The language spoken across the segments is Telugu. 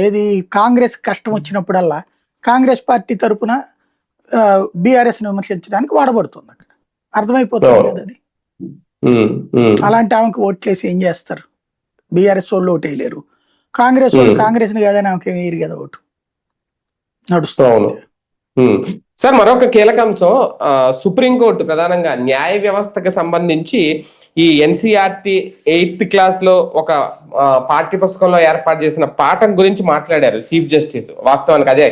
ఏది కాంగ్రెస్ కష్టం వచ్చినప్పుడల్లా కాంగ్రెస్ పార్టీ తరపున బీఆర్ఎస్ ని విమర్శించడానికి వాడబడుతుంది అక్కడ. అర్థమైపోతుంది కదా అది. అలాంటి ఆమెకు ఓట్లేసి ఏం చేస్తారు? బీఆర్ఎస్ వాళ్ళు ఓటు వేయలేరు, కాంగ్రెస్ వాళ్ళు కాంగ్రెస్ ని కాదని ఆమెకి వేయరు కదా ఓటు. నడుస్తుంది. సార్, మరొక కీలక అంశం, సుప్రీంకోర్టు ప్రధానంగా న్యాయ వ్యవస్థకు సంబంధించి ఈ ఎన్సీఆర్టీ 8th క్లాస్ లో ఒక పాఠ్య పుస్తకంలో ఏర్పాటు చేసిన పాఠం గురించి మాట్లాడారు చీఫ్ జస్టిస్. వాస్తవానికి అదే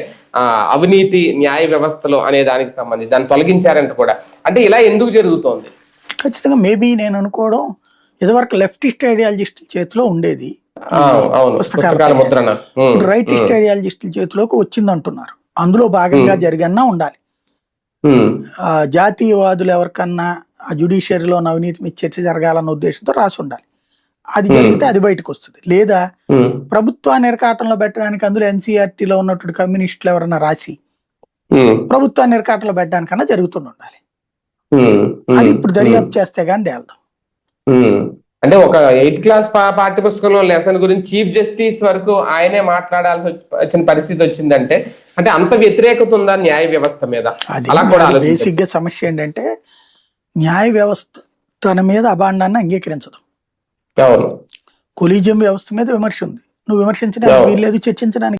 అవినీతి న్యాయ వ్యవస్థలో అనే దానికి సంబంధించి దాన్ని తొలగించారంట కూడా. అంటే ఇలా ఎందుకు జరుగుతోంది? ఖచ్చితంగా మేబీ నేను అనుకోవడం, ఇదివరకు లెఫ్టిస్ట్ ఐడియాలజిస్టుల చేతిలో ఉండేది పుస్తకాల ముద్రణ, ఇప్పుడు రైటిస్ట్ ఐడియాలజిస్టుల చేతిలోకి వచ్చింది అంటున్నారు. అందులో భాగంగా జరిగన్నా ఉండాలి. జాతీయవాదులు ఎవరికన్నా ఆ జ్యుడిషియరీలో అవినీతి మీద చర్చ జరగాలన్న ఉద్దేశంతో రాసి ఉండాలి. అది జరిగితే అది బయటకు వస్తుంది. లేదా ప్రభుత్వాన్ని ఇరకాటంలో పెట్టడానికి అందులో ఎన్సీఆర్టీలో ఉన్నటువంటి కమ్యూనిస్టులు ఎవరన్నా రాసి ప్రభుత్వాన్ని ఇరకాటంలో పెట్టడానికన్నా జరుగుతుండి ఉండాలి. అది ఇప్పుడు దర్యాప్తు చేస్తే గానీ తేలదు. అంటే ఒక 8th క్లాస్ పాఠ్య పుస్తకంలో లెసన్ గురించి చీఫ్ జస్టిస్ వరకు ఆయనే మాట్లాడాల్సి వచ్చిన పరిస్థితి వచ్చిందంటే, అంటే అంత వ్యతిరేకత ఉందా న్యాయ వ్యవస్థ మీద? అలా కూడా బేసిక్ గా సమస్య ఏంటంటే, న్యాయ వ్యవస్థ తన మీద అభాండాన్ని అంగీకరించదు. కొలీజియం వ్యవస్థ మీద విమర్శ ఉంది, నువ్వు విమర్శించడానికి వీల్లేదు, చర్చించడానికి